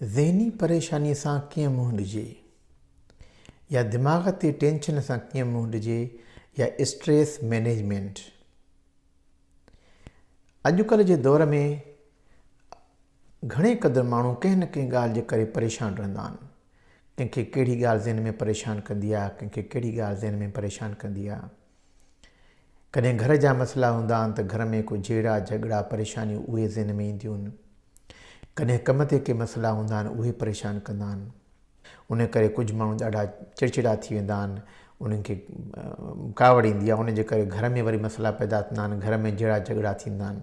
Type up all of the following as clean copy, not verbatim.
ज़हनी परेशानी सां कीअं मुंहुं ॾिजे या दिमाग़ ते टेंशन सां कीअं मुंहुं ॾिजे या स्ट्रेस मैनेजमेंट। अॼुकल्ह जे दौर में घणे क़दुरु माण्हू कंहिं न कंहिं ॻाल्हि जे करे परेशान रहंदा आहिनि। कंहिंखे कहिड़ी ॻाल्हि ज़हन में परेशान कंदी आहे, कंहिंखे कहिड़ी ॻाल्हि ज़हन में परेशान कंदी आहे। कॾहिं घर जा मसइला हूंदा आहिनि त घर में को जहिड़ा झगड़ा परेशानियूं उहे ज़हन में ईंदियूं आहिनि। कॾहिं कम ते के मसइला हूंदा आहिनि उहे परेशान कंदा आहिनि। उन करे कुझु माण्हू ॾाढा चिड़चिड़ा थी वेंदा आहिनि, उन्हनि खे कावड़ ईंदी आहे, उन जे करे घर में वरी मसइला पैदा थींदा आहिनि, घर में जहिड़ा झगड़ा थींदा आहिनि।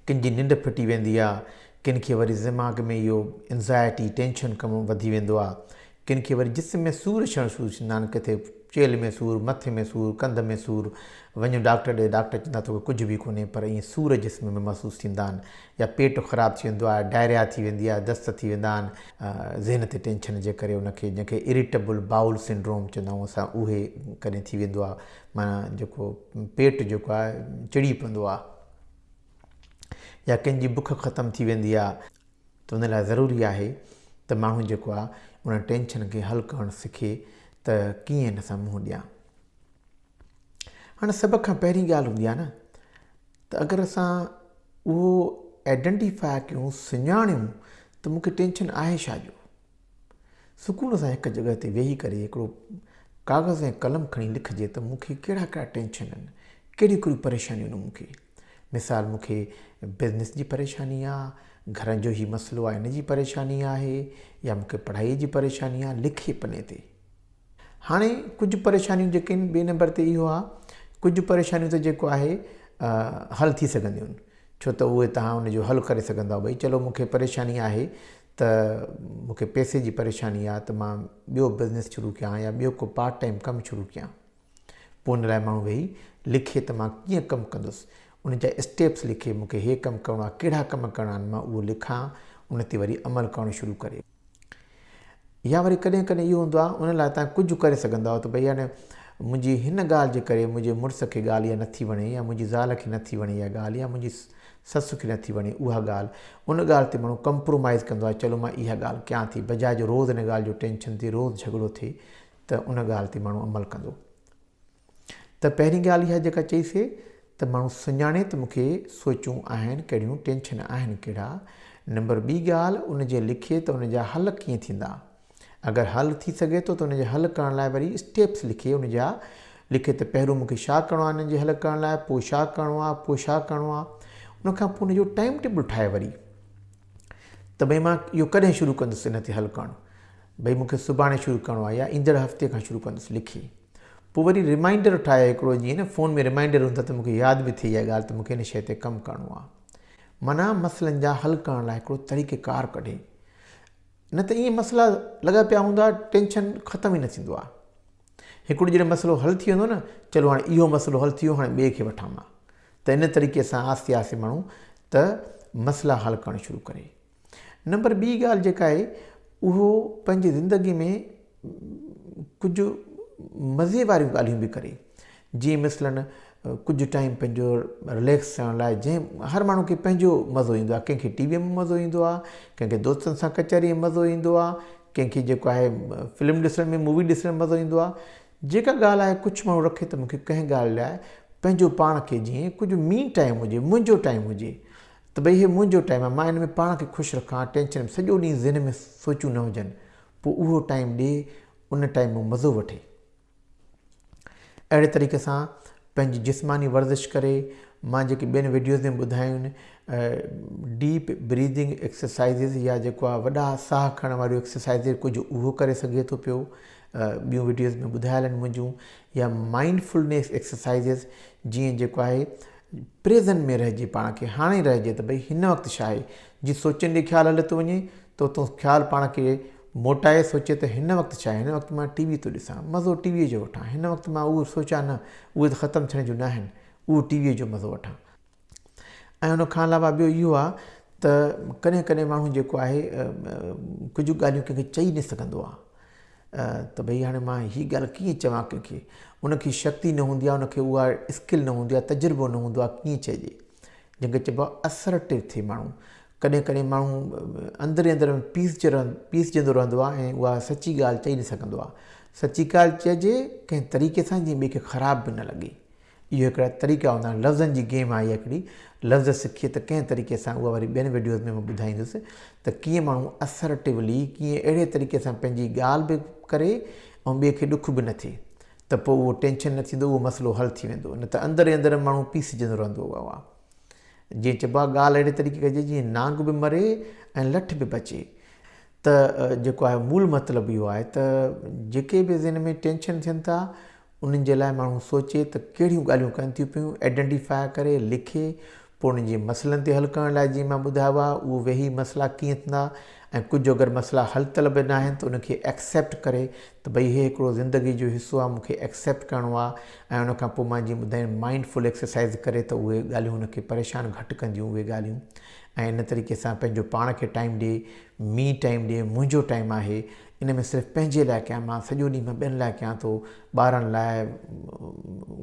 कंहिंजी निंड फिटी वेंदी आहे, किन खे वरी दिमाग़ में इहो एंज़ाइटी टेंशन कम वधी वेंदो आहे। किन खे वरी जिस्म में सूर अचणु शुरू थींदा आहिनि, किथे चेल में सूर, मथे में सूर, कंध में सूर। वञो डॉक्टर ॾे, डॉक्टर चवंदा तोखे कुझु बि कोन्हे, पर ईअं सूर जिस्म में महसूसु थींदा आहिनि। या पेट ख़राबु थी वेंदो आहे, डायरिया थी वेंदी आहे, दस्त थी वेंदा आहिनि ज़हन ते टेंशन जे करे। उनखे जंहिंखे इरिटेबल बाउल सिंड्रोम चवंदा आहियूं असां, उहे कॾहिं थी वेंदो आहे। माना जेको पेट जेको आहे चिड़ी पवंदो आहे। या कंहिंजी बुख ख़तमु थी वेंदी आहे, त उन लाइ ज़रूरी आहे त माण्हू जेको आहे उन टेंशन खे हल करणु सिखे त कीअं हिन सां मुंहुं ॾियां। हाणे सभ खां पहिरीं ॻाल्हि हूंदी आहे न, त अगरि असां उहो आइडेंटिफाई कयूं, सुञाणियूं त मूंखे टेंशन आहे छा जो। सुकून सां हिकु जॻह ते वेही करे हिकिड़ो कागज़ ऐं कलम खणी लिखिजे त मूंखे कहिड़ा कहिड़ा टेंशन आहिनि, कहिड़ियूं कहिड़ियूं परेशानियूं आहिनि मूंखे। मिसाल, मूंखे बिज़नेस जी परेशानी आहे, घर जो ई मसइलो आहे इन जी परेशानी आहे, या मूंखे पढ़ाईअ जी परेशानी आहे। लिखे पने ते। हाणे कुझु परेशानियूं जेके आहिनि, ॿिए नंबर ते इहो आहे, कुझु परेशानियूं त जेको आहे हल थी सघंदियूं आहिनि, छो त उहे तव्हां उनजो हल करे सघंदा। भई चलो मूंखे परेशानी आहे त मूंखे पैसे जी परेशानी आहे, त मां ॿियो बिज़नेस शुरू कयां या ॿियो को पार्ट टाइम कमु शुरू कयां। पोइ उन लाइ माण्हू वेही लिखे त मां कीअं कमु कंदुसि, उन जा स्टेप्स लिखे, मूंखे हे कमु करिणो आहे, कहिड़ा कमु करिणा आहिनि, मां उहो लिखां, उन ते वरी अमल करणु शुरू करे। या वरी कॾहिं कॾहिं इहो हूंदो आहे, उन लाइ तव्हां कुझु करे सघंदा आहियो। त भई हाणे मुंहिंजी हिन ॻाल्हि जे करे मुंहिंजे मुड़ुस खे ॻाल्हि इहा नथी वणे, या मुंहिंजी ज़ाल खे नथी वणे इहा ॻाल्हि, या मुंहिंजी ससु खे नथी वणे उहा ॻाल्हि। उन ॻाल्हि ते माण्हू कंप्रोमाइज़ कंदो आहे, चलो मां इहा ॻाल्हि कयां थी, बजाए जो रोज़ु हिन ॻाल्हि जो टेंशन थिए, रोज़ु झगड़ो थिए, त उन ॻाल्हि ते माण्हू अमल कंदो। त पहिरीं ॻाल्हि इहा जेका चईसीं त माण्हू सुञाणे त मूंखे सोचूं आहिनि कहिड़ियूं, टेंशन आहिनि कहिड़ा। नंबर ॿी ॻाल्हि, उनजे लिखे त उनजा हल कीअं थींदा। अगरि हल थी सघे थो त उनजे हल करण लाइ वरी स्टेप्स लिखे, उनजा लिखे त पहिरियों मूंखे छा करिणो आहे, इनजे हल करण लाइ, पोइ छा करिणो आहे, पोइ छा करिणो आहे। उनखां पोइ उनजो टाइम टेबल ठाहे वरी त भई मां इहो कॾहिं शुरू कंदुसि इन ते हल करणु। भई मूंखे सुभाणे शुरू करिणो आहे या ईंदड़ हफ़्ते खां शुरू कंदुसि, लिखे। पोइ वरी रिमाइंडर ठाहे हिकिड़ो, जीअं न फ़ोन में रिमाइंडर हूंदा त मूंखे यादि बि थिए इहा ॻाल्हि त मूंखे हिन शइ ते कमु करिणो आहे। माना मसइलनि जा हल करण लाइ हिकिड़ो तरीक़ेकार कढे। न त ईअं मसइला लॻा पिया हूंदा, टेंशन ख़तमु ई न थींदो आहे। हिकिड़ो जॾहिं मसइलो हल थी वेंदो न, चलो हाणे इहो मसइलो हल थी वियो, हाणे ॿिए खे वठां मां। त इन तरीक़े सां आस्ते आस्ते माण्हू त मसइला हल करणु शुरू करे। नंबर ॿी ॻाल्हि जेका आहे, उहो पंहिंजी ज़िंदगीअ में कुझु मज़े वारियूं ॻाल्हियूं बि करे। जीअं मिसलन कुझु टाइम पंहिंजो रिलैक्स थियण लाइ, जंहिं हर माण्हू खे पंहिंजो मज़ो ईंदो आहे। कंहिंखे टीवीअ में मज़ो ईंदो आहे, कंहिंखे दोस्तनि सां कचहरीअ में मज़ो ईंदो आहे, कंहिंखे जेको आहे फिल्म ॾिसण में, मूवी ॾिसण में मज़ो ईंदो आहे। जेका ॻाल्हि आहे, कुझु माण्हू रखे त मूंखे कंहिं ॻाल्हि लाइ पंहिंजो पाण खे जीअं कुझु मी टाइम हुजे, मुंहिंजो टाइम हुजे, त भई हे मुंहिंजो टाइम आहे, मां हिन में पाण खे ख़ुशि रखां, टेंशन सॼो ॾींहुं ज़हन में सोचूं न हुजनि। पोइ उहो टाइम ॾे, उन टाइम में मज़ो वठे। अहिड़े तरीक़े सां पंहिंजी जिस्मानी वर्ज़िश करे। मां जेके ॿियनि वीडियोज़ में ॿुधायूं आहिनि, डीप ब्रीदिंग एक्सरसाइज़िस, या जेको आहे वॾा साह खणण वारियूं एक्सरसाइज़िस, कुझु उहो करे सघे थो पियो। ॿियूं वीडियोज़ में ॿुधायल आहिनि मुंहिंजूं। या माइंडफुलनेस एक्सरसाइज़िस, जीअं जेको आहे प्रेज़ेंट में रहिजे, पाण खे हाणे रहिजे, त भई हिन वक़्तु छा आहे। जीअं सोचनि ॾे ख़्यालु हले थो वञे, त उतां ख़्यालु पाण खे मोटाए सोचे त हिन वक़्तु छा आहे। हिन वक़्तु मां टीवी थो ॾिसां, मज़ो टीवीअ जो वठां। हिन वक़्तु मां उहो सोचां न, उहे त ख़तमु थियण जूं न आहिनि, उहो टीवीअ जो मज़ो वठां। ऐं उनखां अलावा ॿियो इहो आहे त कॾहिं कॾहिं माण्हू जेको आहे कुझु ॻाल्हियूं कंहिंखे चई न सघंदो आहे। त भई हाणे मां हीअ ॻाल्हि कीअं चवां कंहिंखे, उनखे शक्ति न हूंदी आहे, उनखे उहा स्किल न हूंदी आहे, तजुर्बो न हूंदो आहे कीअं चइजे। जंहिंखे चइबो आहे असरटिव थिए माण्हू, कॾहिं कॾहिं माण्हू अंदरि अंदरि में पीसजंदो रहंदो आहे ऐं उहा सची ॻाल्हि चई न सघंदो आहे। सची ॻाल्हि चइजे कंहिं तरीक़े सां जीअं ॿिए खे ख़राबु बि न लॻे। इहो हिकिड़ा तरीक़ा हूंदा आहिनि। लफ़्ज़नि जी गेम आहे इहा हिकिड़ी। लफ़्ज़ सिखिए त कंहिं तरीक़े सां, उहा वरी ॿियनि वीडियोज़ में मां ॿुधाईंदुसि त कीअं माण्हू असरटिवली कीअं अहिड़े तरीक़े सां पंहिंजी ॻाल्हि बि करे ऐं ॿिए खे ॾुख बि न थिए, त पोइ उहो टेंशन न थींदो, उहो मसइलो हल थी वेंदो। न त अंदरि अंदरि माण्हू पीसजंदो रहंदो आहे। जीअं चइबो आहे ॻाल्हि अहिड़े तरीक़े कजे जीअं नांग बि मरे ऐं लठ बि बचे। त जेको आहे मूल मतिलबु इहो आहे त जेके बि ज़हन में टेंशन थियनि था उन्हनि जे लाइ माण्हू सोचे त कहिड़ियूं ॻाल्हियूं कनि थियूं पियूं, आइडेंटिफाई करे लिखे, पोइ उन्हनि जे मसइलनि ते हल करण लाइ जीअं मां ॿुधायो आहे उहो वेही मसइला कीअं थींदा, ऐं कुझु अगरि मसइला हल तलब न आहिनि त उनखे एक्सेप्ट करे त भई इहे हिकिड़ो ज़िंदगी जो हिसो आहे, मूंखे एक्सेप्ट करिणो आहे। ऐं उनखां पोइ मां जीअं ॿुधायां माइंडफुल एक्सरसाइज़ करे त उहे ॻाल्हियूं उनखे परेशान घटि कंदियूं उहे ॻाल्हियूं। ऐं इन तरीक़े सां पंहिंजो पाण खे टाइम ॾिए, मी टाइम ॾिए, मुंहिंजो टाइम आहे। इन में सिर्फ़ु पंहिंजे लाइ कयां, मां सॼो ॾींहुं मां ॿियनि लाइ कयां थो, ॿारनि लाइ,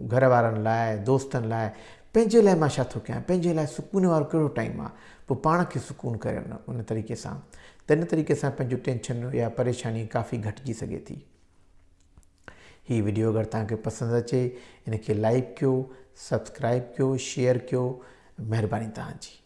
घर वारनि लाइ, दोस्तनि लाइ, पंहिंजे लाइ मां छा थो कयां, पंहिंजे लाइ सुकून वारो कहिड़ो टाइम आहे, पोइ पाण खे सुकून करे उन तरीक़े सां। त इन तरीक़े सां पंहिंजो टेंशन या परेशानी काफ़ी घटिजी सघे थी। हीअ वीडियो अगरि तव्हांखे पसंदि अचे, इनखे लाइक कयो, सब्सक्राइब कयो, शेयर कयो। महिरबानी तव्हांजी।